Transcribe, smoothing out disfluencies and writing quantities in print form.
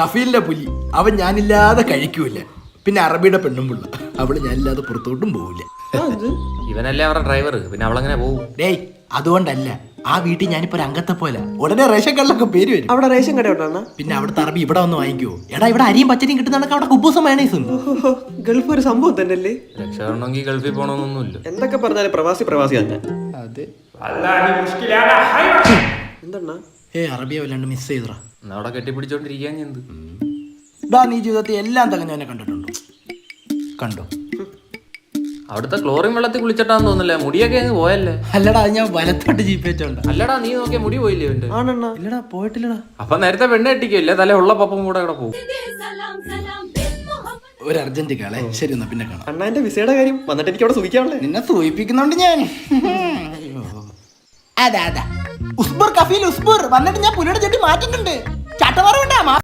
കഫീലിന്റെ പുലി അവൻ ഞാനില്ലാതെ കഴിക്കൂല. പിന്നെ അറബിയുടെ പെണ്ണും പിള്ള അവള് ഞാനില്ലാതെ പുറത്തോട്ടും പോവില്ല. ഇവനല്ലേ അവരുടെ ഡ്രൈവർ, പിന്നെ അവളെങ്ങനെ പോകും? ഡേയ് അതുകൊണ്ടല്ല, ആ വീട്ടിൽ ഞാനിപ്പോ ഒരു അംഗത്തെ പോലെ ഉടനെ റേഷൻ കാർഡിലൊക്കെ പേര് വരും. അവിടെ റേഷൻ കട ഉണ്ടോ? പിന്നെ അവിടുത്തെ അറബി ഇവിടെ വന്ന് വാങ്ങിക്കുവോ? എടാ ഇവിടെ അരിയും പച്ചരിയും കിട്ടുന്ന അവിടെ കുബൂസും മയണൈസും. ഗൾഫ് ഒരു സംഭവം തന്നെയല്ലേ. രക്ഷപ്പെടണമെങ്കിൽ ഗൾഫിൽ പോകണമെന്നൊന്നുമില്ല. എന്തൊക്കെ പറഞ്ഞാലും പ്രവാസി തന്നെ. അതെ. എന്താണ് അറബിയെ വല്ലാണ്ട് മിസ് ചെയ്തറാ. എന്നാ അവിടെ കെട്ടിപ്പിടിച്ചോണ്ടിരിക്കാൻ എന്ത്? നീ ജീവിതത്തിൽ എല്ലാം തികഞ്ഞവനെ കണ്ടിട്ടുണ്ടോ? കണ്ടോ? അവിടുത്തെ ക്ലോറിൻ വെള്ളത്തിൽ കുളിച്ചിട്ടാന്ന് തോന്നില്ല, മുടിയൊക്കെ അങ്ങ് പോയല്ലേ. അല്ലടാ അത് ഞാൻ വലത്തോട്ട് ജീപ്പ് വെച്ചോണ്ട. അല്ലടാ നീ നോക്കിയ മുടി പോയില്ലേ അവന്റെ? ആണെണ്ണ ഇല്ലടാ പോയിട്ടില്ലടാ. അപ്പൊ നേരത്തെ പെണ്ണ് കെട്ടിക്കല്ലേ, തല ഉള്ള പപ്പം കൂടെ അവിടെ പോകും. ഒരു അർജന്റ് കാളെ. ശരി എന്നാ പിന്നെ കാണാം. അണ്ണാന്റെ വിസയുടെ കാര്യം വന്നിട്ട് എനിക്ക് അവിടെ സൂചിക്കാണല്ലേ. നിന്നെ സൂചിപ്പിക്കുന്നുണ്ട് ഞാൻ. അതാ ഉസ്ബുർ കഫീൽ ഉസ്ബുർ വന്നിട്ട് ഞാൻ പുലിയുടെ ചെട്ടി മാറ്റുന്നുണ്ട്. ചട്ടമാറുണ്ടാ